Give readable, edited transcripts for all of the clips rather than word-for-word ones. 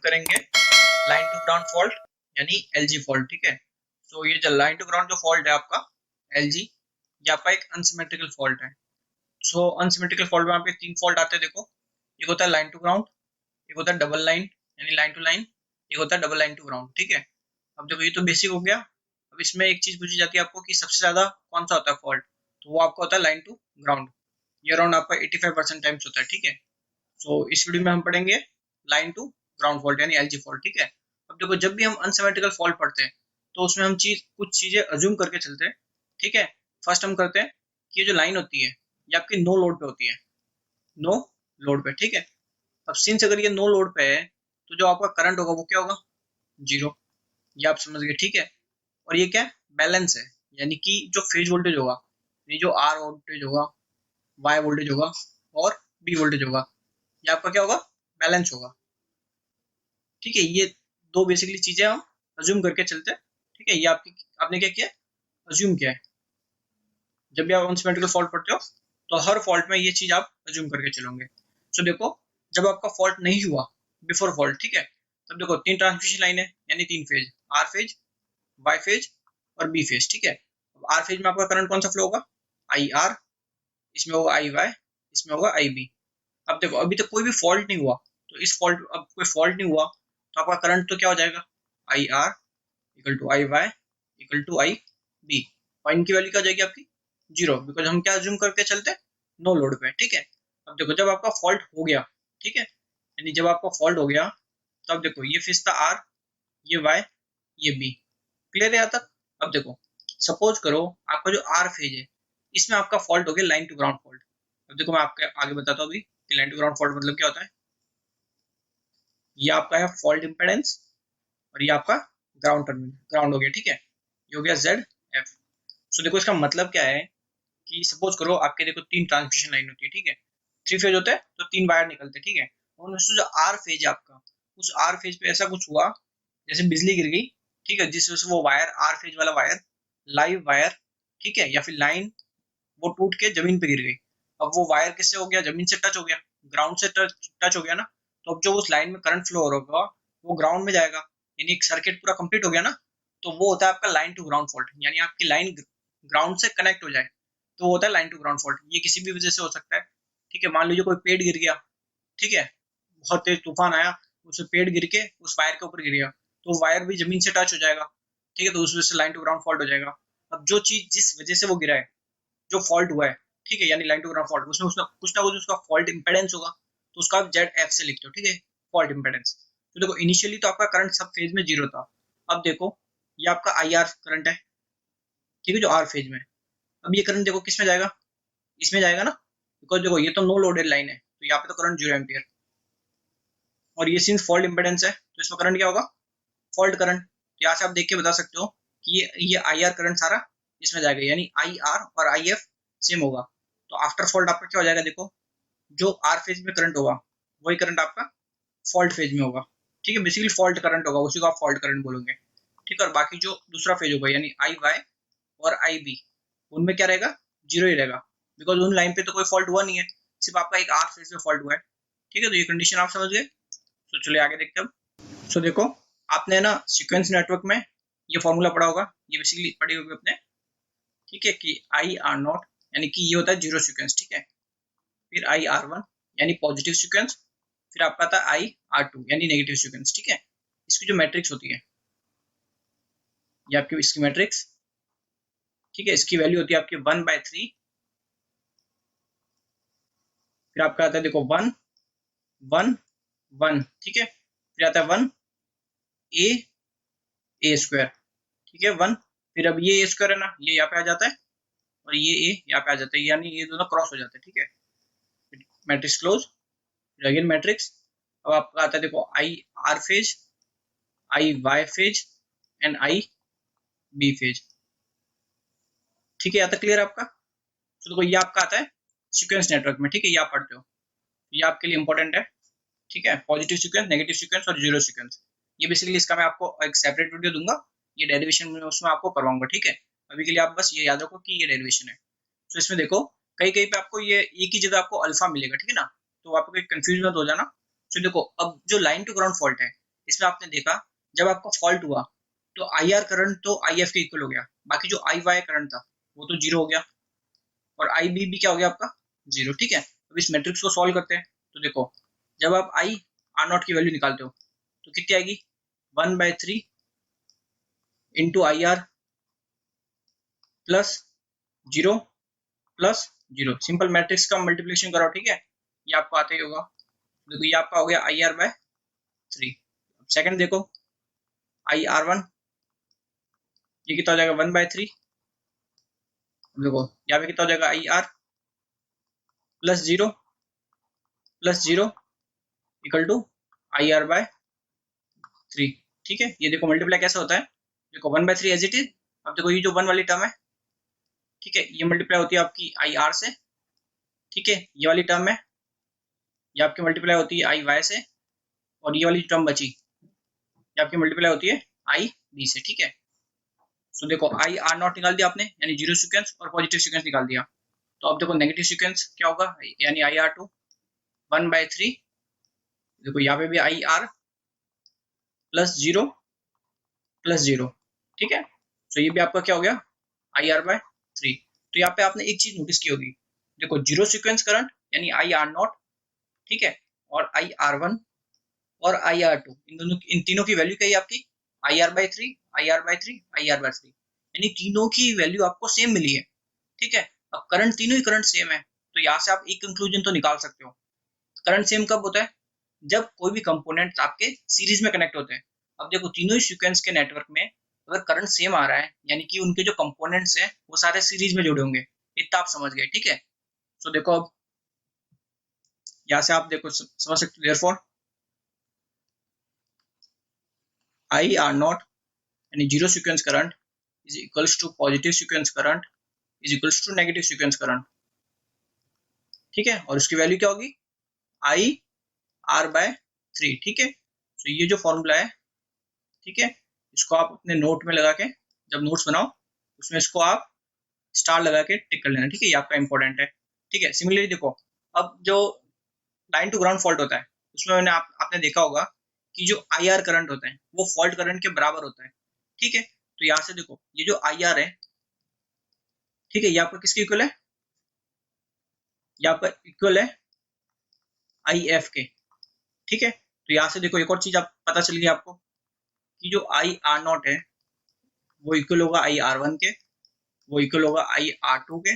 करेंगे line to ground fault यानी LG fault. ठीक है, तो ये जो लाइन टू ग्राउंड जो फॉल्ट है आपका एलजी, ये आपका एक अनसिमेट्रिकल फॉल्ट है। सो अनसिमेट्रिकल फॉल्ट में आपके तीन फॉल्ट आते हैं। देखो, एक होता है लाइन टू ग्राउंड, एक होता है डबल लाइन यानी लाइन टू लाइन, एक होता है डबल लाइन टू ग्राउंड। ठीक है, अब देखो ये तो बेसिक हो गया। अब इसमें एक चीज पूछी जाती है आपको कि सबसे ज्यादा कौन सा होता है फॉल्ट, तो वो आपका होता है लाइन टू ग्राउंड। ये अराउंड आपका 85% टाइम्स होता है। ठीक है, सो इस वीडियो में हम पढ़ेंगे लाइन टू ग्राउंड फॉल्ट यानी एलजी फॉल्ट। ठीक है, अब देखो जब भी हम अनसिमेट्रिकल फॉल्ट पढ़ते हैं तो उसमें हम कुछ चीजें अज्यूम करके चलते हैं। ठीक है, फर्स्ट हम करते हैं कि ये जो लाइन होती है ये आपकी नो लोड पे होती है, नो लोड पे। ठीक है, अब सिंस अगर ये नो लोड पे है तो जो आपका करंट होगा वो क्या होगा, जीरो। ये आप समझ गए। ठीक है, और ये क्या है, बैलेंस है, यानी कि जो फेज वोल्टेज होगा, ये जो आर वोल्टेज होगा, वाई वोल्टेज होगा और बी वोल्टेज होगा, ये आपका क्या होगा, बैलेंस होगा। ठीक है, ये दो बेसिकली चीजें हम अज्यूम करके चलते हैं। ठीक है, ये आपने क्या किया, अज्यूम किया है। जब भी आप अनसिमेट्रिकल फॉल्ट पढ़ते हो तो हर फॉल्ट में ये चीज आप अज्यूम करके चलोगे। सो देखो, जब आपका फॉल्ट नहीं हुआ बिफोर फॉल्ट, ठीक है, तब देखो तीन ट्रांसमिशन लाइन है यानी तीन phase, R phase, Y phase और बी फेज। ठीक है, आर फेज में आपका करंट कौन सा फ्लो होगा, आई आर, इसमें होगा आई वाई, इसमें होगा आई बी। अब देखो अभी तक कोई भी फॉल्ट नहीं हुआ, तो इस फॉल्ट अब कोई फॉल्ट नहीं हुआ तो आपका करंट तो क्या हो जाएगा, I R equal to I Y equal to I B, और इनकी वैल्यू क्या हो जाएगी आपकी, जीरो, बिकॉज हम क्या अज्यूम करके चलते हैं, नो लोड पे। ठीक है, अब देखो जब आपका फॉल्ट हो गया, ठीक है, यानी जब आपका फॉल्ट हो गया तब देखो ये फेज था आर, ये वाई, ये बी। क्लियर है यहाँ तक। अब देखो सपोज करो आपका जो आर फेज है इसमें आपका फॉल्ट हो गया लाइन टू ग्राउंड फॉल्ट। अब देखो मैं आपके आगे बताता हूँ अभी कि लाइन टू ग्राउंड फॉल्ट मतलब क्या होता है। ये आपका है फॉल्ट इम्पेडेंस और ये आपका ग्राउंड टर्मिनल, ग्राउंड हो गया। ठीक है, ये हो गया जेड एफ। सो देखो इसका मतलब क्या है कि सपोज करो आपके देखो तीन ट्रांसमिशन लाइन होती है। ठीक है, थ्री फेज होते हैं तो तीन वायर निकलते हैं। ठीक है, और उसमें जो आर फेज है आपका, उस आर फेज पे ऐसा कुछ हुआ जैसे बिजली गिर गई। ठीक है, जिस वजह से वो वायर, आर फेज वाला वायर, लाइव वायर, ठीक है, या फिर लाइन, वो टूट के जमीन पे गिर गई। अब वो वायर किससे हो गया, जमीन से टच हो गया, ग्राउंड से टच हो गया ना, तो अब जो उस लाइन में करंट फ्लो हो रहा होगा वो ग्राउंड में जाएगा, यानी एक सर्किट पूरा कंप्लीट हो गया ना। तो वो होता है आपका लाइन टू ग्राउंड फॉल्ट, यानी आपकी लाइन ग्राउंड से कनेक्ट हो जाए तो वो होता है लाइन टू ग्राउंड फॉल्ट। ये किसी भी वजह से हो सकता है। ठीक है, मान लीजिए कोई पेड़ गिर गया, ठीक है, बहुत तेज तूफान आया, उस पेड़ गिर के उस वायर के ऊपर गिर गया, तो वायर भी जमीन से टच हो जाएगा। ठीक है, तो उस वजह से लाइन टू ग्राउंड फॉल्ट हो जाएगा। अब जो चीज जिस वजह से वो गिरा है, जो फॉल्ट हुआ है, ठीक है, यानी लाइन टू ग्राउंड फॉल्ट, उसमें उसका कुछ ना कुछ उसका फॉल्ट इंपेडेंस होगा, तो उसका आप जेड एफ से लिखते हो। ठीक है, फॉल्ट इंपेडेंस। तो देखो इनिशियली तो आपका करंट सब फेज में जीरो था। अब देखो ये आपका आई आर करंट है, ठीक है, जो आर फेज में। अब ये करंट देखो किस में जाएगा, इसमें जाएगा ना, बिकॉज देखो ये तो नो लोडेड लाइन है तो यहाँ पे तो करंट जीरो एम्पियर, और ये सिंस फॉल्ट इंपेडेंस है तो इसमें करंट क्या होगा, फॉल्ट करंट। तो यहाँ से आप देख के बता सकते हो कि ये आई आर करंट सारा इसमें जाएगा, यानी आई आर और आई एफ सेम होगा। तो आफ्टर फॉल्ट आपका क्या हो जाएगा, देखो जो आर फेज में करंट होगा वही करंट आपका फॉल्ट फेज में होगा। ठीक है, बेसिकली फॉल्ट करंट होगा, उसी को आप फॉल्ट करंट बोलोगे। ठीक है, और बाकी जो दूसरा फेज होगा यानी आई वाई और आई बी, उनमें क्या रहेगा, जीरो ही रहेगा, बिकॉज उन लाइन पे तो कोई फॉल्ट हुआ नहीं है, सिर्फ आपका एक आर फेज में फॉल्ट हुआ है। ठीक है, तो ये कंडीशन आप समझ गए। तो चलिए आगे देखते हैं। सो देखो आपने ना सीक्वेंस नेटवर्क में ये फॉर्मूला पढ़ा होगा, ये बेसिकली पढ़ी होगी अपने। ठीक है, कि आई आर नॉट यानी कि ये होता है जीरो सीक्वेंस। ठीक है, फिर आई आर वन यानी पॉजिटिव सीक्वेंस, फिर आपका आता है आई आर टू यानी नेगेटिव सीक्वेंस। ठीक है, इसकी जो मैट्रिक्स होती है ये आपकी इसकी मैट्रिक्स, ठीक है, इसकी वैल्यू होती है आपकी 1/3। फिर आपका आता है देखो 1 1 1, ठीक है, फिर आता है 1 a स्क्वायर, ठीक है, 1। फिर अब ये a स्क्वायर है ना, ये यहाँ पे आ जाता है और ये a यहाँ पे आ जाता है, यानी ये दोनों क्रॉस हो जाते हैं। ठीक है, मैट्रिक्स क्लोज, फिर अगेन मैट्रिक्स। अब आपका आता है देखो I R phase, I Y phase and I B phase. ठीक है, यहाँ तक क्लियर आपका। तो देखो ये आपका आता है सीक्वेंस नेटवर्क में। ठीक है, ये आप पढ़ते हो, ये आपके लिए इंपॉर्टेंट है। ठीक है, पॉजिटिव सीक्वेंस, नेगेटिव सीक्वेंस और जीरो सीक्वेंस। ये बेसिकली इसका मैं आपको एक सेपरेट वीडियो दूंगा, ये डेरिवेशन में उसमें आपको करवाऊंगा। ठीक है, अभी के लिए आप बस ये याद रखो कि ये डेरिवेशन है। तो इसमें देखो कहीं कहीं पे आपको ये एक ही जगह आपको अल्फा मिलेगा, ठीक है ना, तो आपको कोई कंफ्यूज मत हो जाना। तो देखो अब जो लाइन टू ग्राउंड फॉल्ट है इसमें आपने देखा जब आपका फॉल्ट हुआ तो IR करंट तो IF के इक्वल हो गया, बाकी जो IY करंट था वो तो 0 हो गया और IB भी क्या हो गया आपका 0। ठीक है, अब इस मैट्रिक्स को सॉल्व करते हैं। तो देखो जब आप IR0 की वैल्यू निकालते हो तो कितनी आएगी 1/3 into IR plus 0 plus 0। Simple matrix का मल्टीप्लिकेशन कराओ, ठीक है, ये आपको आता ही होगा। देखो ये आपका हो गया IR/3। सेकंड देखो IR1, ये कितना हो जाएगा 1/3। देखो यहाँ पे कितना हो जाएगा IR plus 0 equal to IR/3। ठीक है, ये देखो मल्टीप्लाई कैसे होता है, देखो 1/3 एज इट इज। अब देखो ये जो 1 वाली टर्म है, ठीक है, ये मल्टीप्लाई होती है आपकी IR से। ठीक है, ये वाली टर्म है ये आपकी मल्टीप्लाई होती है IY से, और ये वाली टर्म बची ये आपकी मल्टीप्लाई होती है IB से। ठीक है, सो देखो IR0 निकाल दिया आपने, यानी जीरो सीक्वेंस, और पॉजिटिव सीक्वेंस निकाल दिया। तो अब देखो नेगेटिव सीक्वेंस क्या होगा, यानी IR2 1/3। देखो यहाँ पे भी IR प्लस 0 प्लस 0। ठीक है, तो ये भी आपका क्या हो गया IR/3। तो यहाँ पे आपने एक चीज नोटिस की होगी, देखो जीरो सीक्वेंस करंट यानी IR0, ठीक है, और IR1 और IR2, इन तीनों की वैल्यू क्या है आपकी IR/3 IR/3 IR/3, यानी तीनों की वैल्यू आपको सेम मिली है। ठीक है, अब करंट तीनों ही करंट सेम है, तो यहाँ से आप एक कंक्लूजन तो निकाल सकते हो। करंट सेम कब होता है, जब कोई भी कंपोनेंट आपके सीरीज में कनेक्ट होते हैं। अब देखो तीनों ही सीक्वेंस के नेटवर्क में अगर करंट सेम आ रहा है, यानी कि उनके जो कंपोनेंट्स हैं वो सारे सीरीज में जुड़े होंगे। इतना आप समझ गए, ठीक है। सो देखो अब यहाँ से आप देखो समझ सकते हो, देयरफॉर IR0 यानी zero sequence current is equals to positive sequence current is equals to negative sequence current. ठीक है, और उसकी वैल्यू क्या होगी IR/3। ठीक है, तो ये जो फॉर्मूला है, ठीक है, इसको आप अपने नोट में लगा के जब नोट्स बनाओ उसमें इसको आप स्टार लगा के टिक कर लेना। ठीक है, ये आपका इंपॉर्टेंट है। ठीक है, सिमिलरली देखो अब जो लाइन टू ग्राउंड फॉल्ट होता है उसमें आपने देखा होगा कि जो IR करंट होता है वो फॉल्ट करंट के बराबर होता है। ठीक है, तो यहाँ से देखो ये जो IR है, ठीक है, ये आपका किसके इक्वल है, ये आपका इक्वल है IF के। ठीक है, तो यहाँ से देखो एक और चीज आप पता चल गई आपको कि जो IR0 है वो इक्वल होगा IR1 के, वो इक्वल होगा IR2 के।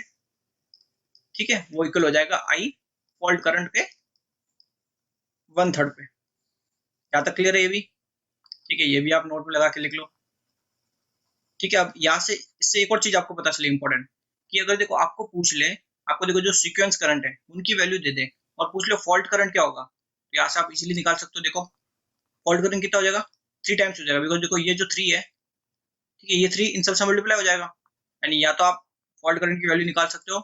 ठीक है, वो इक्वल हो जाएगा I फॉल्ट करंट के 1/3 पे। यहाँ तक क्लियर है ये भी? ठीक है, ये भी आप नोट में लगा के लिख लो। ठीक है, अब यहाँ से इससे एक और चीज आपको पता चली इंपॉर्टेंट, कि अगर देखो आपको पूछ ले, आपको देखो जो सीक्वेंस करंट है उनकी वैल्यू दे दे और पूछ लो फॉल्ट करंट क्या होगा, तो यहाँ से आप इजीली निकाल सकते हो। देखो फॉल्ट करंट कितना हो जाएगा 3 टाइम्स हो जाएगा, बिकॉज देखो ये जो 3 है, ठीक है, ये 3 इन सबसे मल्टीप्लाई हो जाएगा, यानी या तो आप फॉल्ट करंट की वैल्यू निकाल सकते हो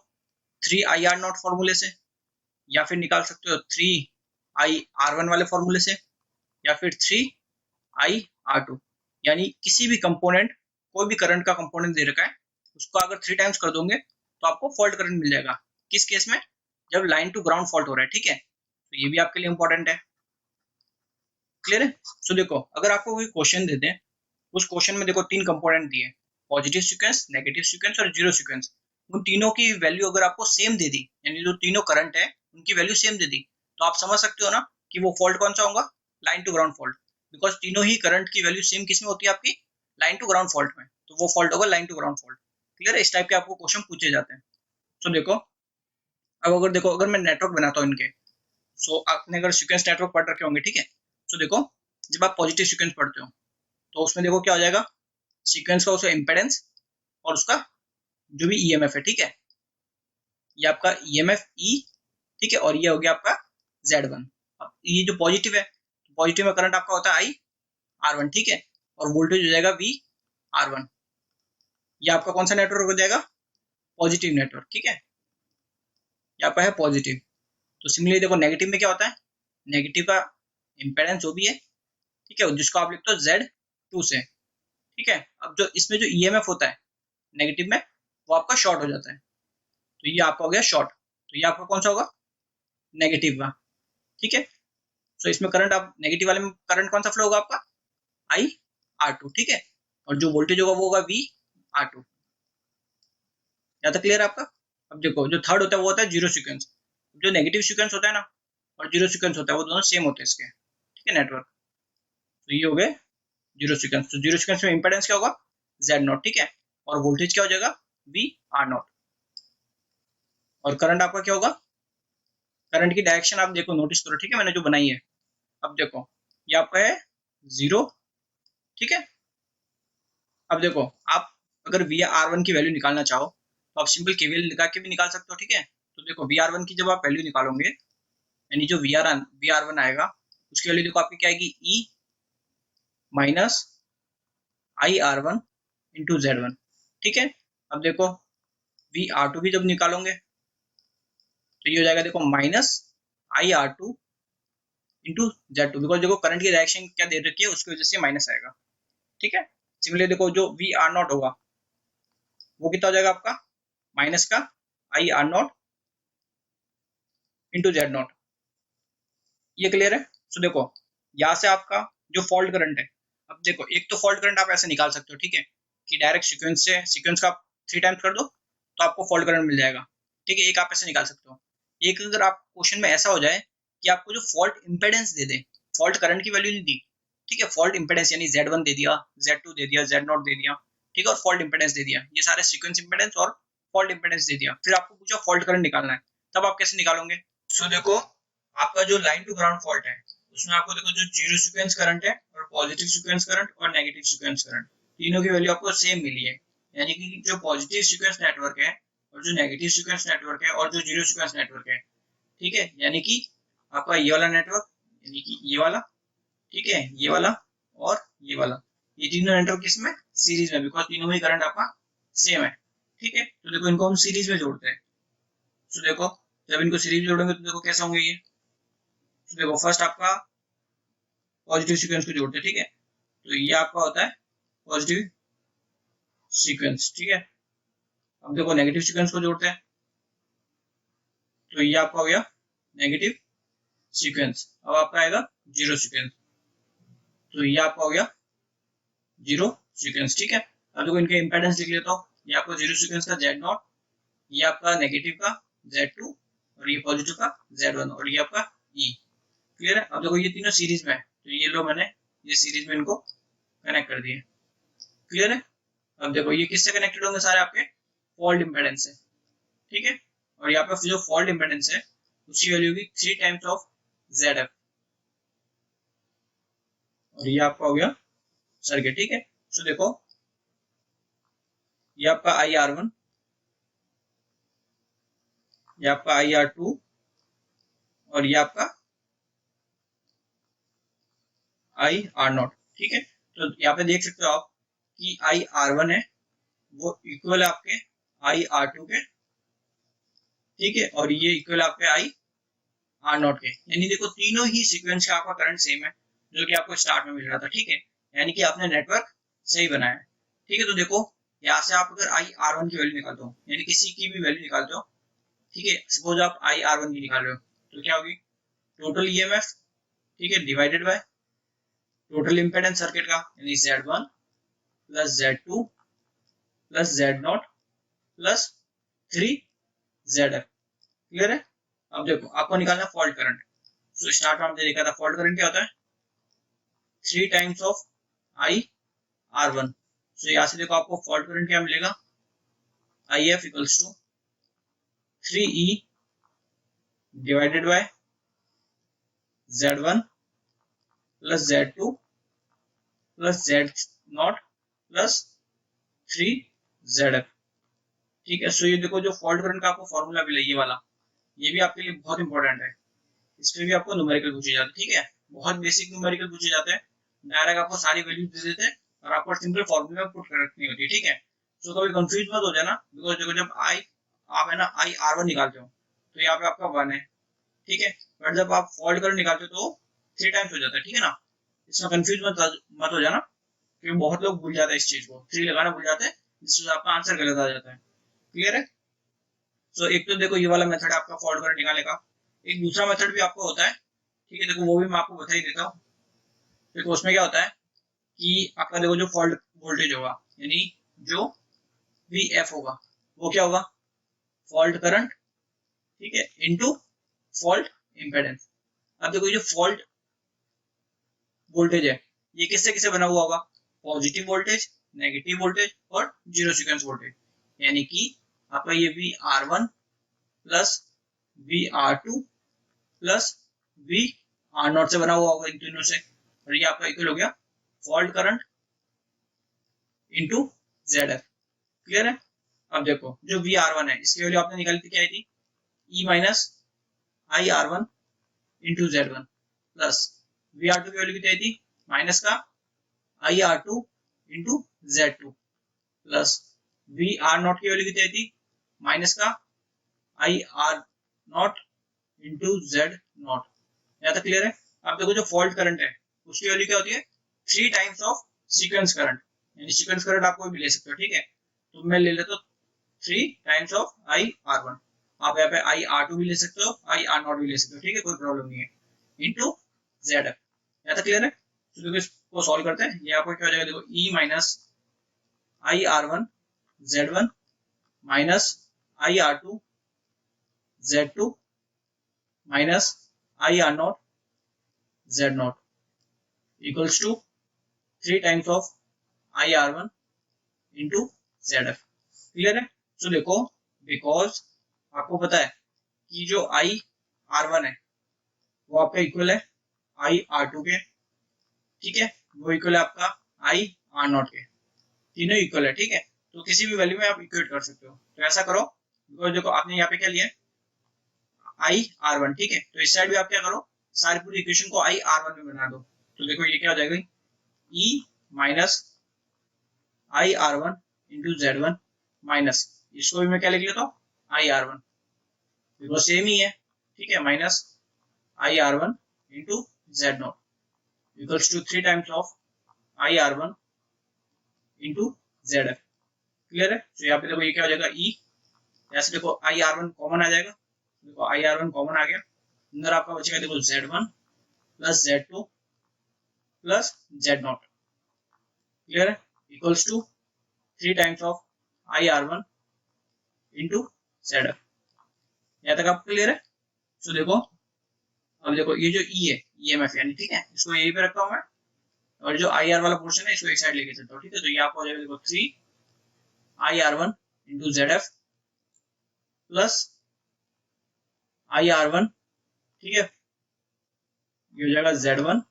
3IR0 फॉर्मूले से, या फिर निकाल सकते हो 3IR1 वाले फॉर्मूले से, या फिर 3IR2। यानी किसी भी कंपोनेंट, कोई भी करंट का कंपोनेंट दे रखा है उसको अगर 3 टाइम्स कर दोगे तो आपको फॉल्ट करंट मिल जाएगा। किस केस में, जब लाइन टू ग्राउंड फॉल्ट हो रहा है। ठीक है, तो ये भी आपके लिए इंपॉर्टेंट है। क्लियर है? सो देखो अगर आपको कोई क्वेश्चन दे दें, उस क्वेश्चन में देखो 3 कंपोनेंट दिए, पॉजिटिव सीक्वेंस, नेगेटिव सीक्वेंस और जीरो सीक्वेंस। उन तीनों की वैल्यू अगर आपको सेम दे दी, यानी जो तीनों करंट है उनकी वैल्यू सेम दे दी, तो आप समझ सकते हो ना कि वो फॉल्ट कौन सा होगा, line to ground fault. Because तीनों ही करंट की वैल्यू सेम किस में होती है आपकी, लाइन टू ग्राउंड फॉल्ट में, तो वो फॉल्ट होगा line to ground fault. Clear है? इस टाइप के आपको क्वेश्चन पूछे जाते हैं। तो देखो अब अगर देखो अगर मैं नेटवर्क बनाता हूँ इनके, सो आपने अगर सीक्वेंस नेटवर्क पढ़ रखे होंगे, ठीक है, तो देखो जब आप पॉजिटिव सीक्वेंस पढ़ते हो तो उसमें देखो क्या हो जाएगा, सीक्वेंस का उसका इम्पेडेंस और उसका जो भी EMF है। ठीक है, ये आपका EMF E, ठीक है, और ये हो गया आपका Z1। अब ये जो पॉजिटिव है, पॉजिटिव में करंट आपका होता है IR1, ठीक है, और वोल्टेज हो जाएगा VR1। ये आपका कौन सा नेटवर्क हो जाएगा, पॉजिटिव नेटवर्क। ठीक है, ये आपका है पॉजिटिव। तो सिमिलरली देखो नेगेटिव में क्या होता है, नेगेटिव का इम्पेडेंस जो भी है, ठीक है, जिसको आप लिखते हो Z2 से। ठीक है, अब जो इसमें जो EMF होता है नेगेटिव में, वो आपका शॉर्ट हो जाता है, तो ये आपका हो गया शॉर्ट। तो ये आपका कौन सा होगा, नेगेटिव का। ठीक है, सो इसमें करंट, आप नेगेटिव वाले में करंट कौन सा फ्लो होगा आपका, आई आर टू, ठीक है, और जो वोल्टेज होगा वो होगा वी आर टू। यहाँ तक क्लियर है आपका। अब देखो जो थर्ड होता है वो होता है जीरो सीक्वेंस। जो नेगेटिव सीक्वेंस होता है ना और जीरो सीक्वेंस होता है वो दोनों सेम होते हैं इसके, ठीक है, नेटवर्क। तो ये हो गए जीरो सीक्वेंस। तो जीरो सीक्वेंस में इंपेडेंस क्या होगा, जेड नॉट, ठीक है, और वोल्टेज क्या हो जाएगा, वी आर नॉट। और करंट आपका क्या होगा, करंट की डायरेक्शन आप देखो, नोटिस करो, ठीक है, मैंने जो बनाई है। अब देखो ये आपका है जीरो, ठीक है। अब देखो आप अगर वी आर वन की वैल्यू निकालना चाहो तो आप सिंपल केवीएल लगा के भी निकाल सकते हो, ठीक है। तो देखो वी आर वन की जब आप वैल्यू निकालोगे, यानी जो वी आर वन आएगा उसकी वैल्यू देखो आपकी क्या आएगी, E minus I R one into Z one, ठीक है। अब देखो वी आर टू भी जब निकालोगे तो ये हो जाएगा देखो minus I R two into Z two, because देखो करंट की डायरेक्शन क्या दे रखी है उसकी वजह से माइनस आएगा, ठीक है। सिमिलरली देखो जो वी आर नॉट होगा वो कितना हो जाएगा आपका, माइनस का I R not into Z not. ये क्लियर है। सो देखो यहाँ से आपका जो फॉल्ट करंट है, अब देखो एक तो फॉल्ट करंट आप ऐसे निकाल सकते हो, ठीक है, कि डायरेक्ट सीक्वेंस से सीक्वेंस का 3 टाइम्स कर दो तो आपको फॉल्ट करंट मिल जाएगा, ठीक है, एक आप ऐसे निकाल सकते हो। एक अगर आप क्वेश्चन में ऐसा हो जाए कि आपको जो फॉल्ट इंपेडेंस दे दे, फॉल्ट करंट की वैल्यू नहीं दी, ठीक है, फॉल्ट इंपेडेंस यानी Z1 दे दिया, Z2 दे दिया, Z0 दे दिया, ठीक है, और फॉल्ट इंपेडेंस दे दिया, ये सारे सीक्वेंस इंपेडेंस और फॉल्ट इंपेडेंस दे दिया, फिर आपको पूछा फॉल्ट करंट निकालना है, तब आप कैसे निकालोगे। सो देखो आपका जो लाइन टू ग्राउंड फॉल्ट है उसमें आपको देखो जो जीरो सीक्वेंस करंट है और पॉजिटिव सीक्वेंस करंट और नेगेटिव सीक्वेंस करंट, तीनों की वैल्यू आपको सेम मिली है। यानी कि जो पॉजिटिव सीक्वेंस नेटवर्क है और जो नेगेटिव सीक्वेंस नेटवर्क है और जो जीरो सीक्वेंस नेटवर्क है, ठीक है, यानी कि आपका ये वाला नेटवर्क, यानी कि ये वाला, ठीक है, ये वाला और ये वाला, ये तीनों नेटवर्क इसमें सीरीज में, बिकॉज तीनों में करंट आपका सेम है, ठीक है। तो देखो इनको हम सीरीज में जोड़ते हैं। तो देखो जब इनको सीरीज में जोड़ेंगे तो देखो कैसे होंगे ये। तो देखो फर्स्ट आपका पॉजिटिव सीक्वेंस को जोड़ते हैं, ठीक है, तो ये आपका होता है पॉजिटिव सीक्वेंस, ठीक है। अब देखो नेगेटिव सीक्वेंस को जोड़ते हैं तो ये आपका हो गया नेगेटिव सीक्वेंस। अब आपका आएगा जीरो सीक्वेंस, तो ये आपका हो गया जीरो सीक्वेंस, ठीक है। अब देखो इनके इंपेडेंस लिख लेता हूँ, ये आपका जीरो सीक्वेंस का जेड नॉट, ये आपका नेगेटिव का Z2 और ये पॉजिटिव का Z1 और ये आपका E, क्लियर है। अब देखो ये तीनों सीरीज में है तो ये लो मैंने ये सीरीज में इनको कनेक्ट कर दिए, क्लियर है। अब देखो ये किससे कनेक्टेड होंगे, सारे आपके फॉल्ट इंपेडेंस से, ठीक है, और यहाँ पे जो फॉल्ट इंपेडेंस है उसकी वैल्यू होगी 3 टाइम्स ऑफ ZF, और ये आपका हो गया सर्किट, ठीक है। सो देखो ये आपका IR1, ये आपका IR2 और ये आपका IR0, ठीक है। तो यहाँ पे देख सकते हो आप कि IR1 है वो इक्वल है आपके IR2 के, ठीक है, और ये इक्वल आपके IR0 के, यानी देखो तीनों ही सीक्वेंस का आपका करंट सेम है जो कि आपको स्टार्ट में मिल रहा था, ठीक है, यानी कि आपने नेटवर्क सही बनाया है, ठीक है। तो देखो यहाँ से आप अगर IR1 की वैल्यू निकालते हो, यानी किसी की भी वैल्यू निकालते हो, ठीक है, सपोज आप IR1 की निकाल रहे हो तो क्या होगी, टोटल EMF, ठीक है, divided by total impedance circuit का, यानी Z1 plus Z2 plus Z0 plus 3ZF, clear है। अब देखो आपको निकालना फॉल्ट करंट, तो स्टार्ट में हमने देखा था फॉल्ट करंट क्या होता है, 3 टाइम्स ऑफ IR1। तो यहाँ से देखो आपको फॉल्ट करंट क्या मिलेगा, IF equals to 3E divided by Z1 plus Z2 plus Z0 plus 3ZF, ठीक है। सो ये देखो जो फॉल्ट करंट का आपको फॉर्मूला मिला ये वाला, ये भी आपके लिए बहुत इंपॉर्टेंट है, इस पे भी आपको न्यूमेरिकल पूछे जाते हैं, ठीक है, बहुत बेसिक न्यूमेरिकल पूछे जाते हैं, डायरेक्ट आपको सारी वैल्यू दे देते हैं और आपको सिंपल फॉर्मूला में पुट करनी होती है, ठीक है। सो कभी कंफ्यूज मत हो जाना, बिकॉज देखो जब आप है ना IR1 निकालते हो तो यहाँ पे आपका 1 है, ठीक है, बट जब आप फॉल्ट करंट निकालते हो तो 3 टाइम्स हो जाता है, ठीक है ना। इसमें कंफ्यूज मत हो जाना, क्योंकि बहुत लोग भूल जाते हैं इस चीज को, 3 लगाना भूल जाते हैं, जिससे आपका आंसर गलत आ जाता है, क्लियर है। सो एक तो देखो ये वाला मेथड है आपका फॉल्ट करंट निकालने का, एक दूसरा मेथड भी आपका होता है, ठीक है, देखो वो भी मैं आपको बता ही देता हूँ। देखो उसमें क्या होता है कि आपका देखो जो फॉल्ट वोल्टेज होगा यानी जो VF होगा वो क्या होगा, फॉल्ट करंट, ठीक है, इनटू फॉल्ट इम्पेडेंस। अब देखो ये जो फॉल्ट वोल्टेज है ये किससे किससे बना हुआ होगा, पॉजिटिव वोल्टेज, नेगेटिव वोल्टेज और जीरो सीक्वेंस वोल्टेज, यानी कि आपका ये VR1 plus VR2 plus VR0 से बना हुआ होगा इन तीनों से, और ये आपका इक्वल हो गया fault current into ZF। Clear है। अब देखो जो VR1 है इसकी वैल्यू आपने निकाली थी, क्या आई थी, E minus IR1 into Z1 plus VR2 की वैल्यू कितनी आई थी, माइनस का IR2 into Z2 plus VR0 की वैल्यू कितनी आई थी, माइनस का IR0 इंटू Z0। यहाँ तक क्लियर है। अब देखो जो फॉल्ट करंट है उसकी वैल्यू क्या होती है, 3 टाइम्स ऑफ सीक्वेंस करंट, यानी सीक्वेंस करंट आप कोई भी ले सकते हो, ठीक है, तो मैं ले लेता हूँ 3 टाइम्स ऑफ IR1, आप यहाँ पे IR2 भी ले सकते हो, IR0 भी ले सकते हो, ठीक है, कोई प्रॉब्लम नहीं है, इंटू ZF। यहाँ तक क्लियर है। तो देखो इसको सॉल्व करते हैं, ये आपको क्या हो जाएगा, देखो E minus IR1 Z1 minus IR2 Z2 minus IR0 Z0 equals to 3 times of IR1 into ZF। Clear है। तो देखो बिकॉज आपको पता है कि जो IR1 है वो आपका इक्वल है IR2 के, ठीक है, वो इक्वल है आपका IR0 के, तीनों इक्वल है, ठीक है, तो किसी भी वैल्यू में आप इक्वेट कर सकते हो। तो ऐसा करो, बिकॉज देखो आपने यहाँ पे क्या लिया है IR1, ठीक है, तो इस साइड भी आप क्या करो, सारी पूरी इक्वेशन को IR1 में बना दो। तो देखो ये क्या हो जाएगा, E minus IR1 into Z1 minus, इसको भी मैं क्या लिख लेता हूँ IR1, बिकॉज सेम ही है, ठीक है, minus IR1 into Z0 equals to 3 times of IR1 into ZF। Clear है। तो यहाँ पे देखो ये क्या हो जाएगा E, ऐसे देखो IR1 कॉमन आ जाएगा, देखो IR1 कॉमन आ गया, अंदर आपका बचेगा देखो Z1 plus Z2 plus Z0। Clear है, equals to 3 times of IR1 into ZF। यहाँ तक आपको क्लियर है। तो देखो अब देखो ये जो E है EMF यानी, ठीक है, इसको यहीं पे रखता हूँ मैं, और जो IR वाला पोर्शन है इसको एक साइड लेके चलता हूँ, ठीक है, तो ये आपको हो जाएगा देखो 3 IR1 into ZF plus IR1, ठीक है, ये हो जाएगा Z1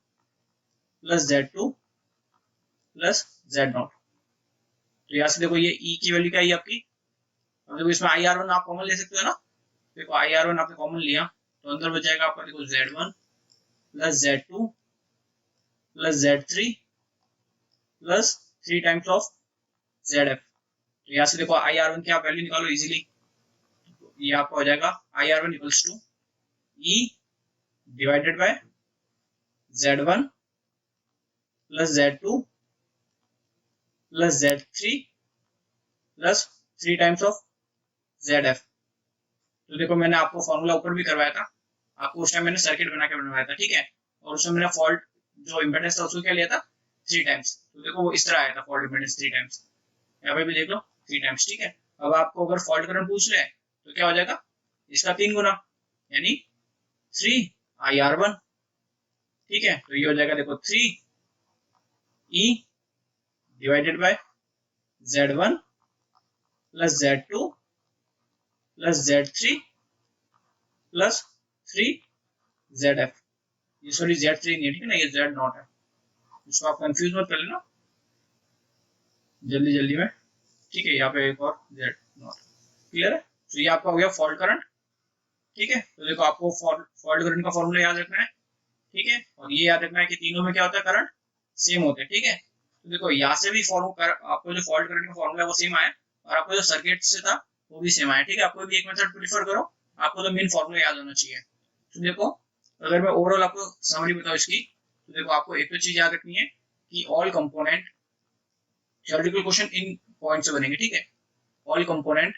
plus Z2 plus Z0। तो यहाँ से देखो ये E की वैल्यू क्या है आपकी, अब देखो इसमें IR1 आप कॉमन ले सकते हो ना, देखो IR1 आपने कॉमन लिया तो अंदर बच जाएगा आपका देखो Z1 plus Z2 plus Z3 plus 3 times of ZF। तो यहाँ से देखो IR1 की आप वैल्यू निकालो इजीली, ये आपका हो जाएगा IR1 equals to E divided by Z1 plus Z2 plus Z3 plus 3 times of ZF। तो देखो मैंने आपको फॉर्मूला ऊपर भी करवाया था, आपको उस टाइम मैंने सर्किट बना के बनवाया था, ठीक है, और उसमें मैंने फॉल्ट जो इम्पेडेंस था उसको क्या लिया था 3 टाइम्स। तो देखो वो इस तरह आया था फॉल्ट इम्पेडेंस 3 टाइम्स, यहाँ पे भी देख लो 3 टाइम्स, ठीक है। अब आपको अगर फॉल्ट करंट पूछ रहे हैं तो क्या हो जाएगा, इसका 3 गुना यानी 3 IR1, ठीक है, तो ये हो जाएगा देखो 3 E divided by Z1 plus Z2 plus Z3 plus 3 ZF। ये सॉरी Z3 नहीं है, ठीक है ना, ये Z0 है, इसको आप कंफ्यूज मत कर लेना जल्दी जल्दी में, ठीक है, यहाँ पे एक और Z0। क्लियर है। तो ये आपका हो गया फॉल्ट करंट, ठीक है, तो देखो आपको फॉल्ट करंट का फॉर्मूला याद रखना है, ठीक है, और ये याद रखना है कि तीनों में क्या होता है, करंट सेम होते हैं, ठीक है। तो देखो यहाँ से भी आपको जो फॉल्ट करंट का फॉर्मूला है वो सेम आया, और आपको जो सर्किट से था वो भी सेम आया, ठीक है, आपको भी एक मेथड प्रीफर करो, आपको तो मेन फॉर्मूला याद होना चाहिए। तो देखो अगर मैं ओवरऑल आपको समरी बताऊं इसकी, तो देखो आपको एक तो चीज याद रखनी है कि ऑल कंपोनेंट, थ्योरेटिकल क्वेश्चन इन पॉइंट से बनेंगे, ठीक है, all component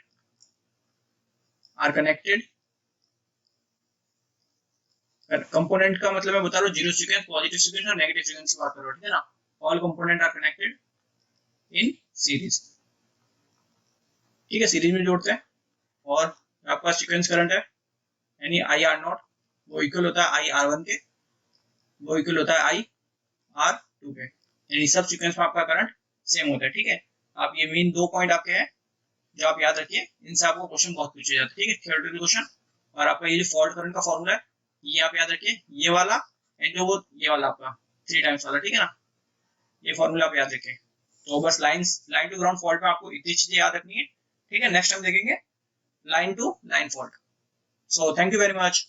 are connected component का मतलब मैं बता रहा हूँ, जीरो सीक्वेंस, पॉजिटिव सीक्वेंस और नेगेटिव सीक्वेंस की बात कर रहा हूँ, ठीक है ना। All component are connected in series, ठीक है, सीरीज में जोड़ते हैं। और आपका सीक्वेंस करंट है यानी आई आर नॉट, वो इक्वल होता है आई आर वन के, वो इक्वल होता है आई आर टू के, यानी सब सीक्वेंस में आपका करंट सेम होता है, ठीक है। आप ये मेन दो पॉइंट आपके हैं जो आप याद रखिए, इनसे आपको क्वेश्चन बहुत पूछे जाते हैं, ठीक है, थियोरेटिकल क्वेश्चन। और आपका ये जो फॉल्ट करंट का फॉर्मूला है, ये आप याद रखिए, ये वाला एंड जो वो ये वाला आपका 3 टाइम्स वाला, ठीक है ना, ये फॉर्मूला आप याद रखें। तो बस लाइन टू ग्राउंड फॉल्ट में आपको इतनी चीजें याद रखनी है, ठीक है। नेक्स्ट हम देखेंगे line to line fault. So thank you very much.